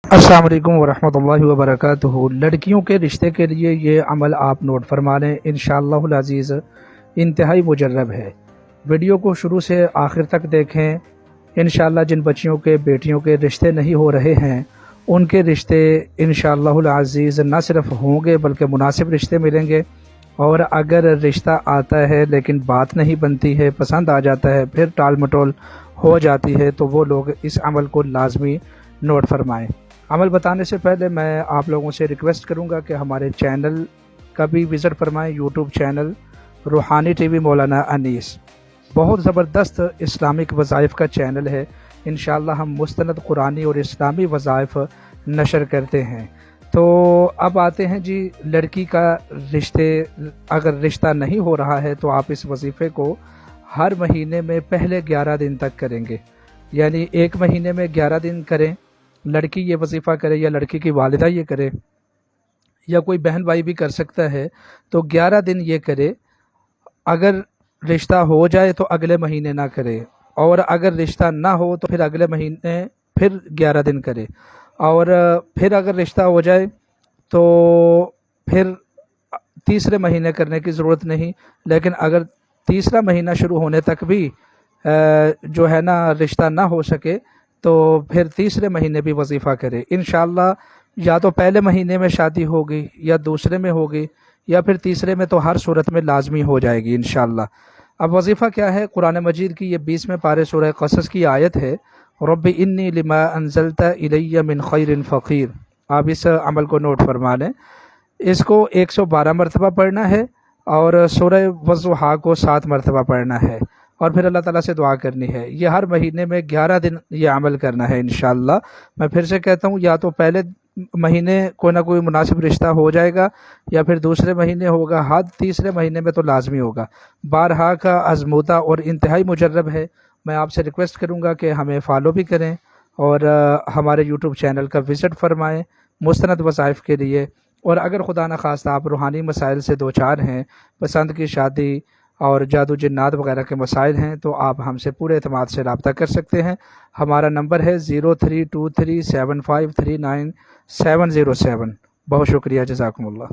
अस्सलाम वालेकुम वरहमतुल्लाहि वबरकातुहू। लड़कियों के रिश्ते के लिए ये अमल आप नोट फरमा लें, इंशाअल्लाहुल अज़ीज़ इंतहाई मुजर्रब है। वीडियो को शुरू से आखिर तक देखें। इंशाअल्लाह जिन बच्चियों के बेटियों के रिश्ते नहीं हो रहे हैं उनके रिश्ते इंशाअल्लाहुल अज़ीज़ न सिर्फ होंगे बल्कि मुनासिब रिश्ते मिलेंगे। और अगर रिश्ता आता है लेकिन बात नहीं बनती है, पसंद आ जाता है, फिर टाल मटोल हो जाती है, तो वो लोग इस अमल को लाजमी नोट फरमाएँ। अमल बताने से पहले मैं आप लोगों से रिक्वेस्ट करूंगा कि हमारे चैनल का भी विज़िट फरमाएं। यूट्यूब चैनल रूहानी टीवी मौलाना अनीस बहुत ज़बरदस्त इस्लामिक वज़ाइफ का चैनल है। इंशाअल्लाह हम मुस्तनद कुरानी और इस्लामी वज़ाइफ नशर करते हैं। तो अब आते हैं जी, लड़की का अगर रिश्ता नहीं हो रहा है तो आप इस वजीफ़े को हर महीने में पहले 11 दिन तक करेंगे, यानी एक महीने में 11 दिन करें। लड़की ये वजीफ़ा करे या लड़की की वालिदा ये करे या कोई बहन भाई भी कर सकता है, तो 11 दिन ये करे। अगर रिश्ता हो जाए तो अगले महीने ना करे, और अगर रिश्ता ना हो तो फिर अगले महीने फिर 11 दिन करे, और फिर अगर रिश्ता हो जाए तो फिर तीसरे महीने करने की ज़रूरत नहीं। लेकिन अगर तीसरा महीना शुरू होने तक भी जो है ना रिश्ता ना हो सके तो फिर तीसरे महीने भी वजीफ़ा करे। इंशाअल्लाह या तो पहले महीने में शादी होगी या दूसरे में होगी या फिर तीसरे में, तो हर सूरत में लाजमी हो जाएगी इंशाअल्लाह। अब वजीफ़ा क्या है? कुरान मजीद की ये 20वें पारे सूरह क़सस की आयत है, रब्बी इन्नी लिमा अंज़लता इलैया मिन खैरिन फ़क़ीर। आप इस अमल को नोट फरमा लें। इसको 112 मरतबा पढ़ना है और सूरह वज़्ज़ुहा को 7 मरतबा पढ़ना है, और फिर अल्लाह ताला से दुआ करनी है। ये हर महीने में 11 दिन ये अमल करना है इंशाअल्लाह। मैं फिर से कहता हूँ, या तो पहले महीने कोई ना कोई मुनासिब रिश्ता हो जाएगा या फिर दूसरे महीने होगा, हद तीसरे महीने में तो लाजमी होगा। बारहा का आजमूदा और इंतहाई मुजर्रब है। मैं आपसे रिक्वेस्ट करूँगा कि हमें फॉलो भी करें और हमारे यूट्यूब चैनल का विज़िट फरमाएँ मुस्तनद वज़ाइफ के लिए। और अगर खुदा न खास्ता आप रूहानी मसाइल से दो चार हैं, पसंद की शादी और जादू जिन्नात वगैरह के मसाइल हैं, तो आप हमसे पूरे एतमाद से रब्ता कर सकते हैं। हमारा नंबर है 03237539 707। बहुत शुक्रिया, जज़ाकुमुल्लाह।